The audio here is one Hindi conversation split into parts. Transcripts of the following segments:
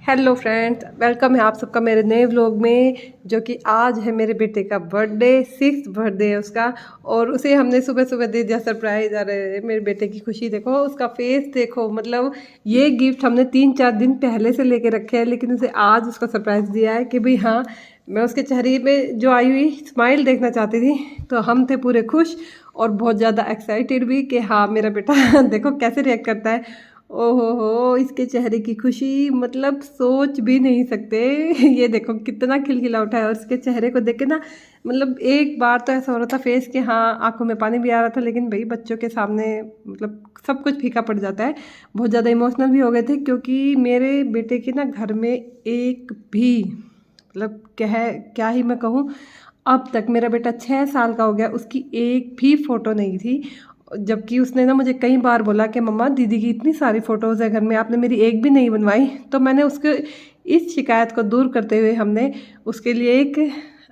हेलो फ्रेंड्स, वेलकम है आप सबका मेरे नए व्लॉग में। जो कि आज है मेरे बेटे का बर्थडे, 6th बर्थडे है उसका। और उसे हमने सुबह सुबह दे दिया सरप्राइज। अरे मेरे बेटे की खुशी देखो, उसका फेस देखो। मतलब ये गिफ्ट हमने 3-4 दिन पहले से लेके रखे हैं, लेकिन उसे आज उसका सरप्राइज दिया है कि भाई हाँ, मैं उसके चेहरे पे जो आई हुई स्माइल देखना चाहती थी। तो हम थे पूरे खुश और बहुत ज़्यादा एक्साइटेड भी कि हाँ मेरा बेटा देखो कैसे रिएक्ट करता है। ओहो हो, इसके चेहरे की खुशी मतलब सोच भी नहीं सकते। ये देखो कितना खिलखिला उठा है। और इसके चेहरे को देख के ना, मतलब एक बार तो ऐसा हो रहा था फेस के हाँ आंखों में पानी भी आ रहा था, लेकिन भाई बच्चों के सामने मतलब सब कुछ फीका पड़ जाता है। बहुत ज़्यादा इमोशनल भी हो गए थे, क्योंकि मेरे बेटे के ना घर में एक भी मतलब क्या ही मैं कहूँ, अब तक मेरा बेटा 6 साल का हो गया, उसकी एक भी फ़ोटो नहीं थी। जबकि उसने ना मुझे कई बार बोला कि मम्मा दीदी की इतनी सारी फ़ोटोज़ है घर में, आपने मेरी एक भी नहीं बनवाई। तो मैंने उसके इस शिकायत को दूर करते हुए हमने उसके लिए एक,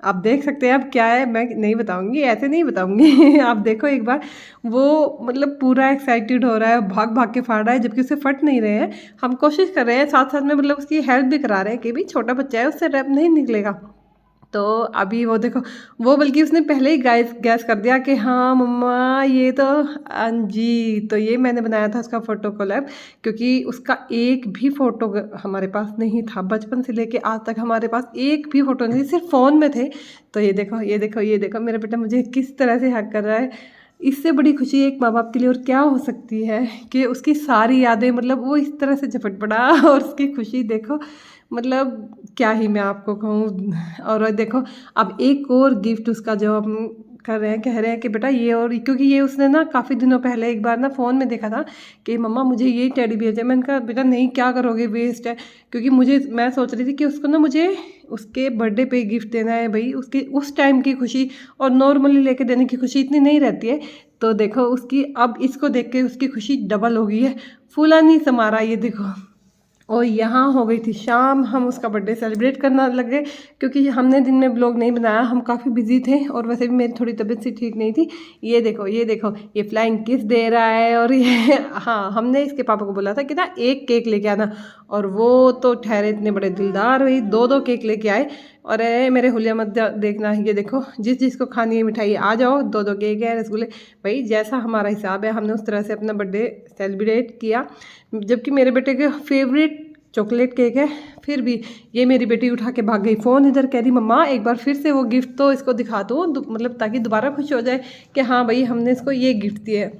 आप देख सकते हैं अब क्या है, मैं नहीं बताऊंगी, ऐसे नहीं बताऊंगी आप देखो एक बार। वो मतलब पूरा एक्साइटेड हो रहा है, भाग भाग के फाड़ रहा है, जबकि उसे फट नहीं रहे हैं। हम कोशिश कर रहे हैं साथ साथ में, मतलब उसकी हेल्प भी करा रहे हैं कि भी छोटा बच्चा है, उससे रैप नहीं निकलेगा। तो अभी वो देखो, वो बल्कि उसने पहले ही गैस कर दिया कि हाँ मम्मा ये तो अंजी, तो ये मैंने बनाया था उसका फ़ोटो कोलैब। क्योंकि उसका एक भी फ़ोटो हमारे पास नहीं था, बचपन से लेके आज तक हमारे पास एक भी फ़ोटो नहीं थी, सिर्फ फ़ोन में थे। तो ये देखो ये देखो ये देखो मेरा बेटा मुझे किस तरह से हक कर रहा है। इससे बड़ी खुशी एक माँ बाप के लिए और क्या हो सकती है कि उसकी सारी यादें, मतलब वो इस तरह से झपट पड़ा और उसकी खुशी देखो, मतलब क्या ही मैं आपको कहूँ। और देखो अब एक और गिफ्ट उसका जो हम कर रहे हैं, कह रहे हैं कि बेटा ये, और क्योंकि ये उसने ना काफ़ी दिनों पहले एक बार ना फ़ोन में देखा था कि मम्मा मुझे ये टेडी बियर चाहिए। मैंने कहा बेटा नहीं, क्या करोगे, वेस्ट है। क्योंकि मैं सोच रही थी कि उसको ना मुझे उसके बर्थडे पे गिफ्ट देना है भाई, उसकी उस टाइम की खुशी और नॉर्मली लेके देने की खुशी इतनी नहीं रहती है। तो देखो उसकी अब इसको देख के उसकी खुशी डबल हो गई है, फूला नहीं समा रहा, ये देखो। और यहाँ हो गई थी शाम, हम उसका बर्थडे सेलिब्रेट करना लगे। क्योंकि हमने दिन में ब्लॉग नहीं बनाया, हम काफ़ी बिजी थे और वैसे भी मेरी थोड़ी तबीयत सी ठीक नहीं थी। ये देखो ये देखो, ये फ्लाइंग किस दे रहा है। और ये हाँ, हमने इसके पापा को बोला था कि ना एक केक लेके आना, और वो तो ठहरे इतने बड़े दिलदार, वही 2-2 केक लेके आए। और मेरे हुलिया मत देखना, ये देखो जिस जिसको खानी है मिठाई आ जाओ, 2-2 केक है, रसगुल्ले। भाई जैसा हमारा हिसाब है हमने उस तरह से अपना बर्थडे सेलिब्रेट किया। जबकि मेरे बेटे के फेवरेट चॉकलेट केक है, फिर भी ये मेरी बेटी उठा के भाग गई फ़ोन इधर, कह रही मम्मा एक बार फिर से वो गिफ्ट तो इसको दिखा दो, मतलब ताकि दोबारा खुश हो जाए कि हाँ भाई हमने इसको ये गिफ्ट दिया है।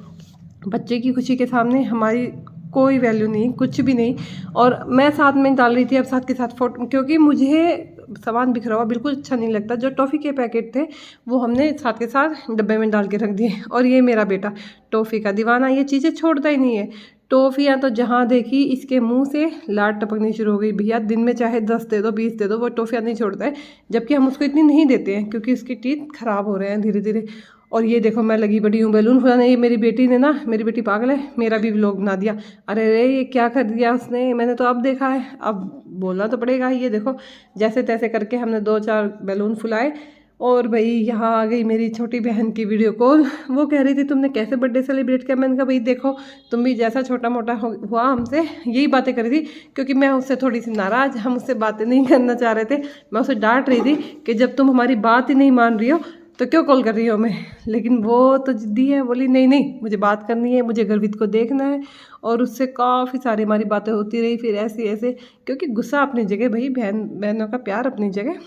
बच्चे की खुशी के सामने हमारी कोई वैल्यू नहीं, कुछ भी नहीं। और मैं साथ में डाल रही थी अब साथ के साथ फोटो, क्योंकि मुझे सामान बिखरा हुआ बिल्कुल अच्छा नहीं लगता। जो टॉफ़ी के पैकेट थे वो हमने साथ के साथ डब्बे में डाल के रख दिए। और ये मेरा बेटा टॉफ़ी का दीवाना, ये चीज़ें छोड़ता ही नहीं है। टॉफ़ियाँ तो जहाँ देखी इसके मुंह से लाड टपकनी शुरू हो गई। भैया दिन में चाहे 10 दे दो 20 दे दो, वो टॉफ़ियाँ नहीं छोड़ता है। जबकि हम उसको इतनी नहीं देते हैं, क्योंकि उसकी टीथ खराब हो रहे हैं धीरे धीरे। और ये देखो मैं लगी बड़ी हूँ बैलून फुलाने। ये मेरी बेटी ने ना, मेरी बेटी पागल है, मेरा भी व्लॉग बना दिया। अरे रे ये क्या कर दिया उसने, मैंने तो अब देखा है, अब बोलना तो पड़ेगा। ये देखो जैसे तैसे करके हमने 2-4 बैलून फुलाए। और भाई यहाँ आ गई मेरी छोटी बहन की वीडियो कॉल। वो कह रही थी तुमने कैसे बर्थडे सेलिब्रेट किया। मैंने कहा भाई देखो तुम भी जैसा छोटा मोटा हुआ हमसे यही बातें कर रही थी। क्योंकि मैं उससे थोड़ी सी नाराज़, हम उससे बातें नहीं करना चाह रहे थे। मैं उसे डांट रही थी कि जब तुम हमारी बात ही नहीं मान रही हो तो क्यों कॉल कर रही हो मैं। लेकिन वो तो जिद्दी है, बोली नहीं नहीं मुझे बात करनी है, मुझे गर्वित को देखना है। और उससे काफ़ी सारी हमारी बातें होती रही फिर ऐसे ऐसे, क्योंकि गुस्सा अपनी जगह भाई, बहनों का प्यार अपनी जगह।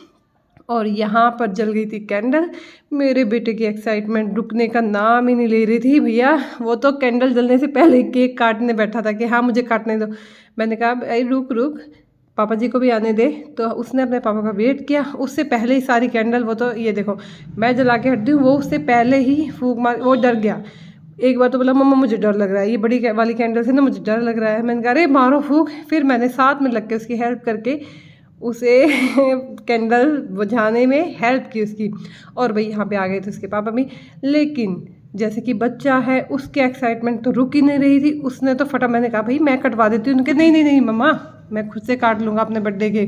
और यहाँ पर जल गई थी कैंडल। मेरे बेटे की एक्साइटमेंट रुकने का नाम ही नहीं ले रही थी भैया। वो तो कैंडल जलने से पहले केक काटने बैठा था कि हाँ मुझे काटने दो। मैंने कहा अरे रुक रुक, पापा जी को भी आने दे। तो उसने अपने पापा का वेट किया। उससे पहले ही सारी कैंडल, वो तो ये देखो मैं जला के हटती हूँ, वो उससे पहले ही फूंक मार, वो डर गया। एक बार तो बोला मम्मा मुझे डर लग रहा है, ये बड़ी वाली कैंडल से ना मुझे डर लग रहा है। मैंने कहा अरे मारो फूंक। फिर मैंने साथ में लग के उसकी हेल्प करके उसे कैंडल बुझाने में हेल्प की उसकी। और भाई यहाँ पे आ गए थे उसके पापा भी। लेकिन जैसे कि बच्चा है, उसके एक्साइटमेंट तो रुक ही नहीं रही थी। उसने तो फटा, मैंने कहा भाई मैं कटवा देती हूँ। उनके नहीं नहीं नहीं मम्मा मैं खुद से काट लूँगा अपने बर्थडे के।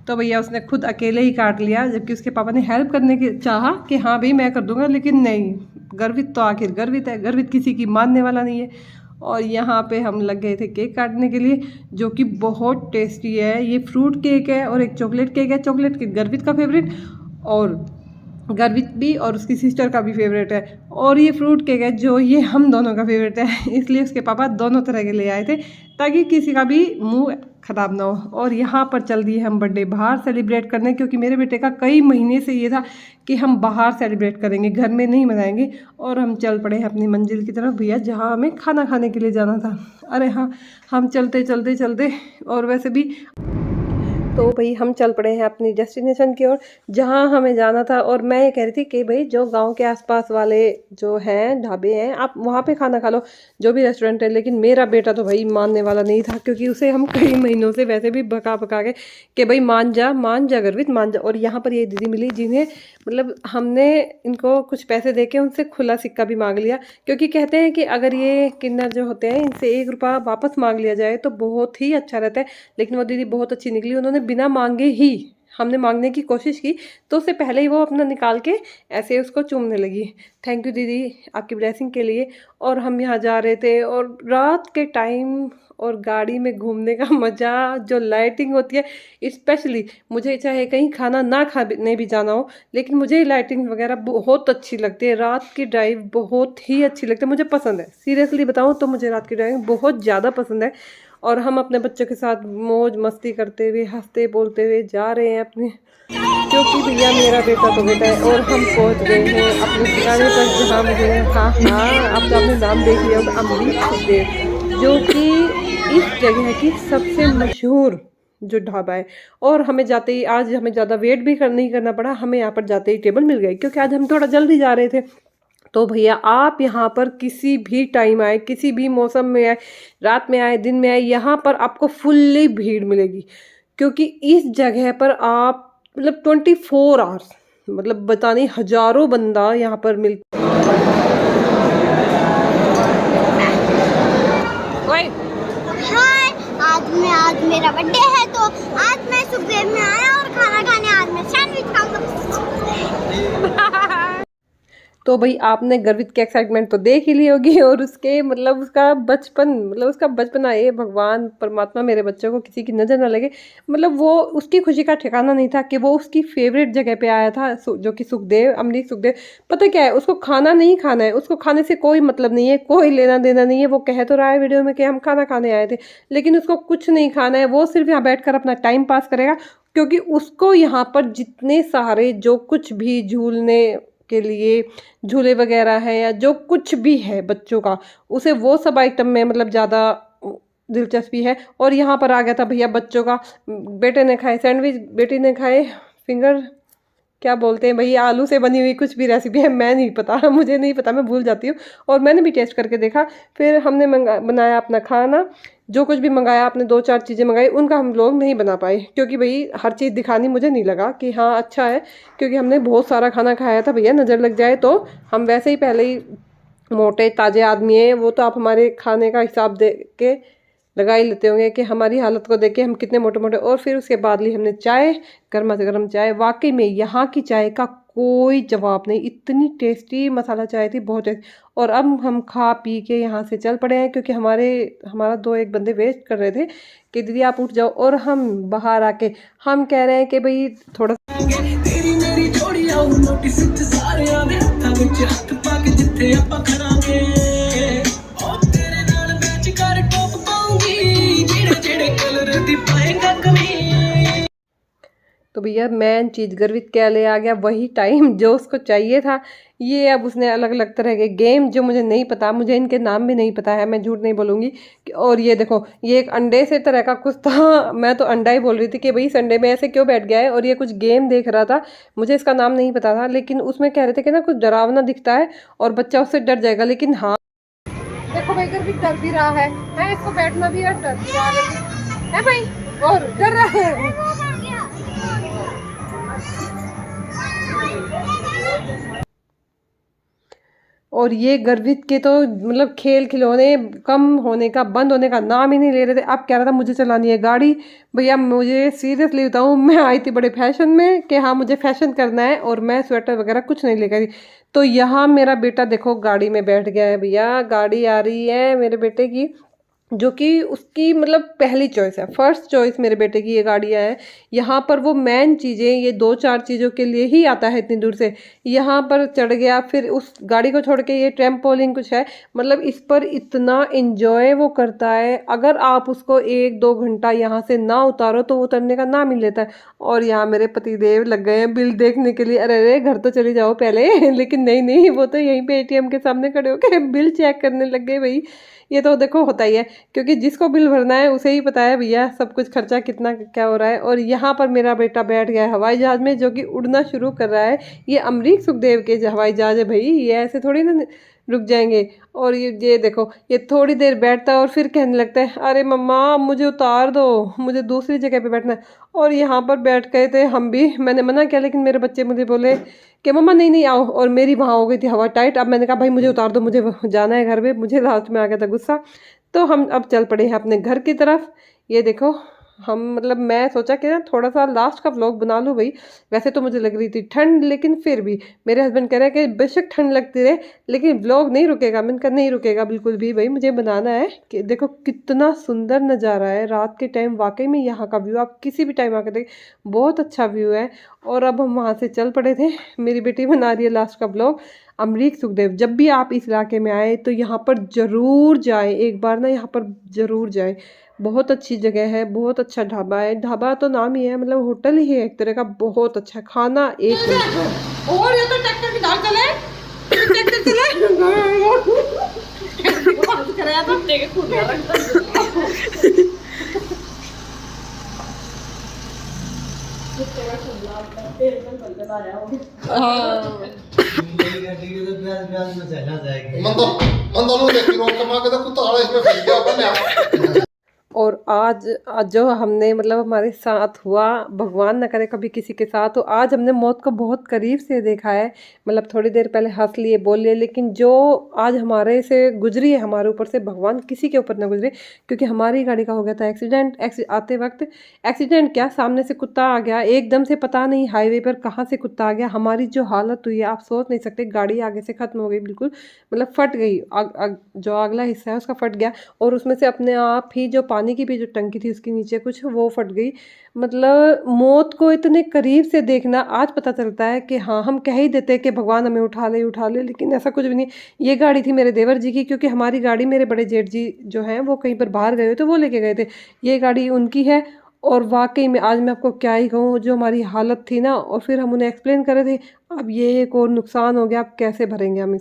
तो भैया उसने खुद अकेले ही काट लिया। जबकि उसके पापा ने हेल्प करने की चाहा कि हाँ भाई मैं कर दूँगा, लेकिन नहीं, गर्वित तो आखिर गर्वित है, गर्वित किसी की मानने वाला नहीं है। और यहाँ पे हम लग गए थे केक काटने के लिए, जो कि बहुत टेस्टी है। ये फ्रूट केक है और एक चॉकलेट केक है। चॉकलेट केक गर्वित का फेवरेट और गर्वित भी और उसकी सिस्टर का भी फेवरेट है, और ये फ्रूट केक है जो ये हम दोनों का फेवरेट है। इसलिए उसके पापा दोनों तरह के ले आए थे ताकि किसी का भी मुंह ख़राब ना हो। और यहाँ पर चल दिए हम बर्थडे बाहर सेलिब्रेट करने, क्योंकि मेरे बेटे का कई महीने से ये था कि हम बाहर सेलिब्रेट करेंगे, घर में नहीं मनाएंगे। और हम चल पड़े हैं अपनी मंजिल की तरफ भैया, जहाँ हमें खाना खाने के लिए जाना था। अरे हाँ, हम चलते चलते चलते और वैसे भी तो भाई हम चल पड़े हैं अपनी डेस्टिनेशन की ओर जहाँ हमें जाना था। और मैं ये कह रही थी कि भाई जो गांव के आसपास वाले जो हैं ढाबे हैं, आप वहाँ पे खाना खा लो, जो भी रेस्टोरेंट है। लेकिन मेरा बेटा तो भाई मानने वाला नहीं था, क्योंकि उसे हम कई महीनों से वैसे भी भगा भगा के कि भाई मान जा गर्वित मान जा। और यहाँ पर ये दीदी मिली जिन्हें मतलब हमने इनको कुछ पैसे दे के उनसे खुला सिक्का भी मांग लिया, क्योंकि कहते हैं कि अगर ये किन्नर जो होते हैं इनसे 1 रुपया वापस मांग लिया जाए तो बहुत ही अच्छा रहता है। लेकिन वो दीदी बहुत अच्छी निकली, उन्होंने बिना मांगे ही, हमने मांगने की कोशिश की तो उससे पहले ही वो अपना निकाल के ऐसे उसको चूमने लगी। थैंक यू दीदी आपकी ब्लेसिंग के लिए। और हम यहाँ जा रहे थे और रात के टाइम और गाड़ी में घूमने का मज़ा, जो लाइटिंग होती है स्पेशली, मुझे चाहे कहीं खाना ना खाने भी जाना हो, लेकिन मुझे लाइटिंग वगैरह बहुत अच्छी लगती है। रात की ड्राइव बहुत ही अच्छी लगती है, मुझे पसंद है। सीरियसली बताऊँ तो मुझे रात की ड्राइव बहुत ज़्यादा पसंद है। और हम अपने बच्चों के साथ मौज मस्ती करते हुए हंसते बोलते हुए जा रहे हैं अपने, क्योंकि भैया मेरा बेटा तो बेटा है। और हम पहुंच गए हैं अपने ठिकाने पर, जहाँ मुझे हाँ अब तो आपने नाम देख लिया होगा, अमरीक सुखदेव, जो कि इस जगह की सबसे मशहूर जो ढाबा है। और हमें जाते ही आज हमें ज़्यादा वेट भी नहीं करना पड़ा, हमें यहाँ पर जाते ही टेबल मिल गई, क्योंकि आज हम थोड़ा जल्दी जा रहे थे। तो भैया आप यहाँ पर किसी भी टाइम आए, किसी भी मौसम में आए, रात में आए दिन में आए, यहाँ पर आपको फुल्ली भीड़ मिलेगी। क्योंकि इस जगह पर आप मतलब 24 आवर्स, मतलब बता नहीं, हजारों बंदा यहाँ पर मिलता। हाय, आज मेरा बर्थडे है, तो आज मैं सुखदेव में आया और खाना खाने आज मैं सैंडविच खाऊंगा। तो भाई आपने गर्वित की एक्साइटमेंट तो देख ही ली होगी, और उसके मतलब उसका बचपन, मतलब उसका बचपना, ये भगवान परमात्मा मेरे बच्चों को किसी की नज़र ना लगे। मतलब वो उसकी खुशी का ठिकाना नहीं था कि वो उसकी फेवरेट जगह पे आया था, जो कि सुखदेव, अमरीक सुखदेव। पता क्या है, उसको खाना नहीं खाना है, उसको खाने से कोई मतलब नहीं है, कोई लेना देना नहीं है। वो कह तो रहा है वीडियो में कि हम खाना खाने आए थे, लेकिन उसको कुछ नहीं खाना है। वो सिर्फ यहाँ बैठ अपना टाइम पास करेगा, क्योंकि उसको यहाँ पर जितने सारे जो कुछ भी झूलने के लिए झूले वगैरह हैं या जो कुछ भी है बच्चों का, उसे वो सब आइटम में मतलब ज़्यादा दिलचस्पी है। और यहाँ पर आ गया था भैया बच्चों का, बेटे ने खाए सैंडविच, बेटी ने खाए फिंगर, क्या बोलते हैं भैया, आलू से बनी हुई कुछ भी रेसिपी है, मैं नहीं पता, मुझे नहीं पता, मैं भूल जाती हूँ। और मैंने भी टेस्ट करके देखा। फिर हमने बनाया अपना खाना, जो कुछ भी मंगाया, आपने 2-4 चीज़ें मंगाई, उनका हम लोग नहीं बना पाए, क्योंकि भाई हर चीज़ दिखानी मुझे नहीं लगा कि हाँ अच्छा है, क्योंकि हमने बहुत सारा खाना खाया था। भैया नज़र लग जाए तो हम वैसे ही पहले ही मोटे ताज़े आदमी हैं, वो तो आप हमारे खाने का हिसाब दे के लगा ही लेते होंगे कि हमारी हालत को देख के हम कितने मोटे मोटे। और फिर उसके बाद ली हमने चाय, गर्मा से गर्म चाय। वाकई में यहाँ की चाय का कोई जवाब नहीं, इतनी टेस्टी मसाला चाय थी, बहुत टेस्टी। और अब हम खा पी के यहाँ से चल पड़े हैं, क्योंकि हमारा 2-1 बंदे वेट कर रहे थे कि दीदी आप उठ जाओ। और हम बाहर आके हम कह रहे हैं कि भाई थोड़ा तो भैया मेन चीज़ गर्वित क्या ले आ गया, वही टाइम जो उसको चाहिए था। ये अब उसने अलग अलग तरह के गेम, जो मुझे नहीं पता, मुझे इनके नाम भी नहीं पता है, मैं झूठ नहीं बोलूँगी। और ये देखो, ये एक अंडे से तरह का कुछ था, मैं तो अंडा ही बोल रही थी कि भाई संडे में ऐसे क्यों बैठ गया है। और ये कुछ गेम देख रहा था, मुझे इसका नाम नहीं पता था, लेकिन उसमें कह रहे थे कि ना कुछ डरावना दिखता है और बच्चा उससे डर जाएगा। लेकिन हाँ देखो भाई गर्वित डर भी रहा है, इसको बैठना भी और डर भी रहा है भाई, और डर रहा है। और ये गर्वित के तो मतलब खेल खिलौने कम होने का, बंद होने का नाम ही नहीं ले रहे थे। अब कह रहा था मुझे चलानी है गाड़ी। भैया मुझे सीरियसली बताऊँ, मैं आई थी बड़े फैशन में कि हाँ मुझे फैशन करना है, और मैं स्वेटर वगैरह कुछ नहीं लेकर आई। तो यहाँ मेरा बेटा देखो गाड़ी में बैठ गया है। भैया गाड़ी आ रही है मेरे बेटे की, जो कि उसकी मतलब पहली चॉइस है, फर्स्ट चॉइस मेरे बेटे की ये गाड़ियाँ हैं। यहाँ पर वो मेन चीज़ें, ये 2-4 चीज़ों के लिए ही आता है इतनी दूर से, यहाँ पर चढ़ गया। फिर उस गाड़ी को छोड़ के ये ट्रैम्पोलिन कुछ है, मतलब इस पर इतना एंजॉय वो करता है। अगर आप उसको 1-2 घंटा यहाँ से ना उतारो तो वो उतरने का नाम ही लेता है। और यहाँ मेरे पतिदेव लग गए हैं बिल देखने के लिए। अरे अरे घर तो चले जाओ पहले लेकिन नहीं नहीं, वो तो यहीं पे एटीएम के सामने खड़े होकर बिल चेक करने लग गए। भाई ये तो देखो होता ही है, क्योंकि जिसको बिल भरना है उसे ही पता है भैया सब कुछ खर्चा कितना क्या हो रहा है। और यहाँ पर मेरा बेटा बैठ गया है हवाई जहाज़ में, जो कि उड़ना शुरू कर रहा है। ये अमरीक सुखदेव के हवाई जहाज़ है भाई, ये ऐसे थोड़ी ना रुक जाएंगे। और ये देखो ये थोड़ी देर बैठता है और फिर कहने लगता है अरे मम्मा मुझे उतार दो, मुझे दूसरी जगह पे बैठना है। और यहाँ पर बैठ गए थे हम भी, मैंने मना किया लेकिन मेरे बच्चे मुझे बोले कि मम्मा नहीं नहीं आओ, और मेरी वहाँ हो गई थी हवा टाइट। अब मैंने कहा भाई मुझे उतार दो, मुझे जाना है घर में। मुझे लास्ट में आ गया था गुस्सा, तो हम अब चल पड़े हैं अपने घर की तरफ। ये देखो हम मतलब मैं सोचा कि ना थोड़ा सा लास्ट का व्लॉग बना लूँ भाई। वैसे तो मुझे लग रही थी ठंड, लेकिन फिर भी मेरे हस्बैंड कह रहे हैं कि बेशक ठंड लगती रहे लेकिन व्लॉग नहीं रुकेगा। मैंने कहा नहीं रुकेगा बिल्कुल भी भाई, मुझे बनाना है। कि देखो कितना सुंदर नज़ारा है रात के टाइम, वाकई में यहाँ का व्यू आप किसी भी टाइम आकर देखें, बहुत अच्छा व्यू है। और अब हम वहाँ से चल पड़े थे। मेरी बेटी बना रही है लास्ट का व्लॉग। अमरीक सुखदेव, जब भी आप इस इलाके में आए तो यहाँ पर ज़रूर जाएं, एक बार ना यहाँ पर ज़रूर जाएं। बहुत अच्छी जगह है, बहुत अच्छा ढाबा है। ढाबा तो नाम ही है, मतलब होटल ही है एक तरह का। बहुत अच्छा खाना एक नंबर। और ये तो ट्रैक्टर की दाल चले, ट्रैक्टर चले कराया था देखे खुद और आज जो हमने मतलब हमारे साथ हुआ, भगवान न करे कभी किसी के साथ, तो आज हमने मौत को बहुत करीब से देखा है। मतलब थोड़ी देर पहले हंस लिए बोल लिए, लेकिन जो आज हमारे से गुजरी है, हमारे ऊपर से, भगवान किसी के ऊपर ना गुजरे। क्योंकि हमारी गाड़ी का हो गया था एक्सीडेंट। आते वक्त एक्सीडेंट क्या, सामने से कुत्ता आ गया एकदम से, पता नहीं हाईवे पर कहाँ से कुत्ता आ गया। हमारी जो हालत हुई है आप सोच नहीं सकते, गाड़ी आगे से ख़त्म हो गई बिल्कुल, मतलब फट गई। जो अगला हिस्सा है उसका फट गया, और उसमें से अपने आप ही जो पानी की भी जो टंकी थी उसके नीचे कुछ वो फट गई। मतलब मौत को इतने करीब से देखना, आज पता चलता है कि हाँ हम कह ही देते हैं कि भगवान हमें उठा ले, लेकिन ऐसा कुछ भी नहीं। ये गाड़ी थी मेरे देवर जी की, क्योंकि हमारी गाड़ी मेरे बड़े जेठ जी जो हैं वो कहीं पर बाहर गए तो वो लेके गए थे। ये गाड़ी उनकी है। और वाकई में आज मैं आपको क्या ही कहूँ, जो हमारी हालत थी ना, और फिर हम उन्हें एक्सप्लेन कर रहे थे अब ये एक और नुकसान हो गया, अब कैसे भरेंगे हम